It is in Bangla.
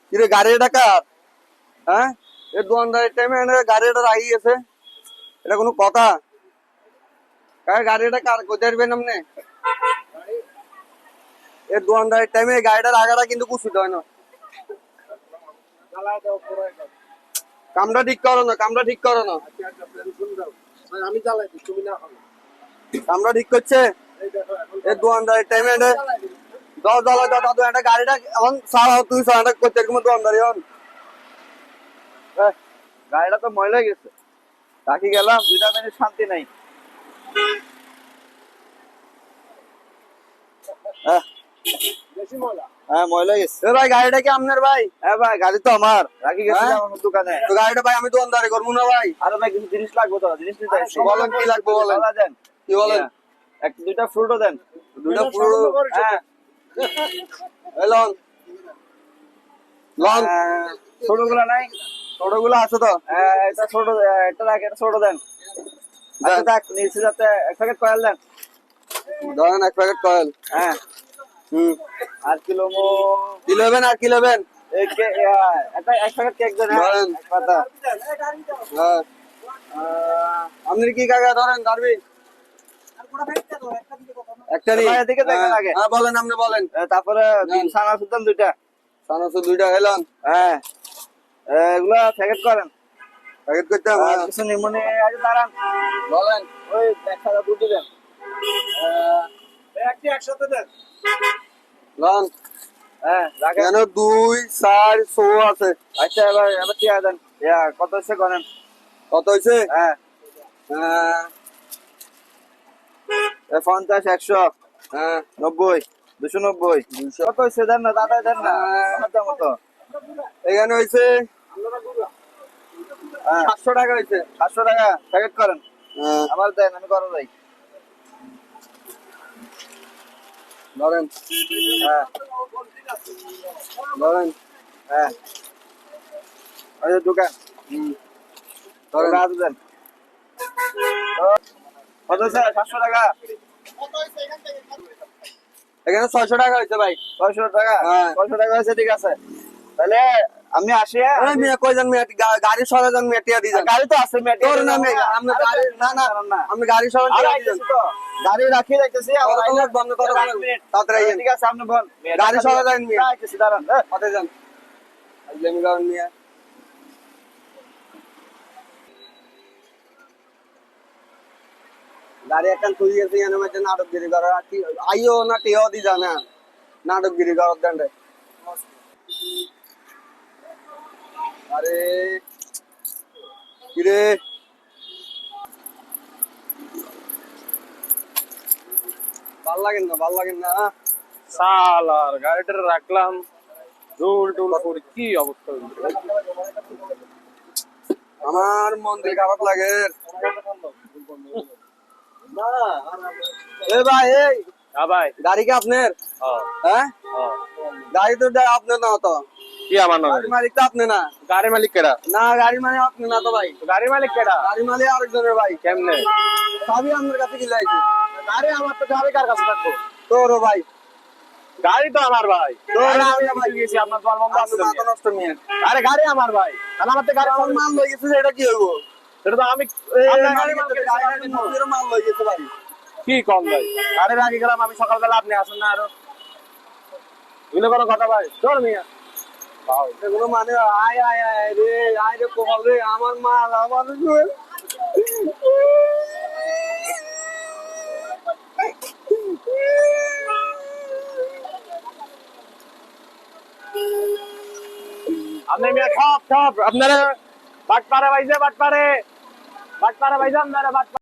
কিরে গাড়িটা কার? হ্যাঁ, এর দোকানদারের টাইমে গাড়িটা রাখি গেছে, এটা কোনো কথা? গাড়িটা কার কোথায় আসবেন আপনি? এর দোকানদারের টাইমে গাড়িটা রাখাটা কিন্তু কুচিত হয় না। কামটা ঠিক করো না, কামটা ঠিক করো না। আমি চালাই তুমি না। কামটা ঠিক করছে এর দোকানদারের টাইমে দশ ডলার দাদু একটা গাড়িটা এখন সারা তুই সারাটা করতে এরকম দোকানদারি হন। গাড়িটা তো ময়লা গেছে, রাখি গেলাম 2 মিনিট শান্তি নাই। বেশি ময়লা? হ্যাঁ ময়লা গেছে। এ ভাই গাড়িটা কি আপনার ভাই? হ্যাঁ ভাই গাড়ি তো আমার, রাখি গেছে হ্যাঁ? আমার দোকানে। তো গাড়িটা ভাই আমি দোকানদারি করবো না ভাই। আরে ভাই কিছু জিনিস লাগবে তো, জিনিস নিতে আসছি। বলেন কি লাগবে বলেন। দেন কি বলেন? একটা 2টা ফ্রুটও দেন। দুটা পুরো হ্যাঁ লন লন ছোটগুলো নাই? ছোটগুলো আছে তো? এটা ছোট, এটা রাখ, এটা ছোট দেন। আচ্ছা দেখ নিচে যাতে 1 প্যাকেট কয়েল দেন। ধরেন 1 প্যাকেট কয়েল। হ্যাঁ আর কিলো কি নেবেন আর কি নেবেন? একটা 1 প্যাকেট কেক দেন। ধরেন। এক পাতা। হ্যাঁ আপনি কি কাকা ধরেন দাঁড়বি একটা নি? ভাই, এদিকে দেখেন আগে। হ্যাঁ বলেন আপনি বলেন। তারপরে সানাসুর দেন 2টা। সানাসু 2টা এলন হ্যাঁ এগুলা প্যাকেট করেন। প্যাকেট করতে হবে। আর কিছু নিমনে আগে দাঁড়ান। বলেন ওই 1,000 দুটি দেন। একটি একসাথে দেন। লন হ্যাঁ রাখেন। কেন 2 4 6 আছে। আচ্ছা এবার টিয়া দেন। কত হচ্ছে করেন? কত হয়েছে? হ্যাঁ 50 100 হ্যাঁ 90 290 কত হচ্ছে দেন না দাদা, দেন না আমার মতো। এখানে হয়েছে হ্যাঁ 700 টাকা হয়েছে। 500 টাকা প্যাকেট করেন। হ্যাঁ আমার দেন, আমি করো যাই। ধরেন হ্যাঁ ধরেন হ্যাঁ ওই যে দোকান ধরেন রাত দেন। কত হচ্ছে? 700 টাকা। এখানে 600 টাকা হয়েছে ভাই। 600 টাকা? হ্যাঁ 600 টাকা হয়েছে, ঠিক আছে। তাহলে আমি আসি। এই মিয়া কই যান মিয়া গাড়ি সরা যান মিয়া টিয়া দি যান। গাড়ি তো আছে মেটে। তোর নামে আপনি গাড়ি না না আপনি গাড়ি সরা টিয়া দি যান। গাড়ি রাখি রাখতেছি কত লোক বন্ধ করো তাড়াতাড়ি আইয়েন। ঠিক আছে আপনি বল। গাড়ি সরা যান মিয়া। রাখতেছি দাঁড়ান। কোথায় যান? আজলামি গান মিয়া। গাড়ি একটা তুই গেছে এনে মধ্যে নাটকগিরি করা কি আইও না টিও দি জানা নাটকগিরি করার দেন রে। আরে কিরে ভাল লাগেন না সালার গাড়িটা রাখলাম রোল টোল করে কি অবস্থা হয়েছে? আমার মন দিল খারাপ লাগে। এ ভাই এই হ্যাঁ ভাই। গাড়ি কি আপনার? হ্যাঁ, হ্যাঁ হ্যাঁ। গাড়ি তো আপনার না তো। কি আমার নাম? গাড়ি মালিক তো আপনি না। গাড়ি মালিক কেডা? না গাড়ি মানে আপনি না তো ভাই। গাড়ি মালিক কেডা? গাড়ি মালিক আরেকজনের ভাই। কেমনে? সবই আপনার কাছে কি লাগছে? গাড়ি আমার তো, গাড়ি কার কাছে থাকবো? তোরও ভাই। গাড়ি তো আমার ভাই। তোর আমি ভাই গেছি আপনার তোমার বন্ধু আছে। মাথা নষ্ট নিয়ে। আরে গাড়ি আমার ভাই, তাহলে আমার তো গাড়ি আমার মাল লই গেছে এটা কি হইব? সেটা তো আমি আপনার গাড়ি মালিকের সাথে মাল লই গেছে ভাই। কি কম ভাই? গাড়ি রাখি গেলাম আমি সকালবেলা, আপনি আসেন না আরো। এগুলো কোনো কথা ভাই? চল মিয়া। এগুলো মানে আয় আয় আয় রে আয় রে কোমাল রে আমার মাল আমার আপনি মিয়া ঠপ ঠপ আপনারা বাটপাড়া ভাইজা আপনারা বাটপাড়া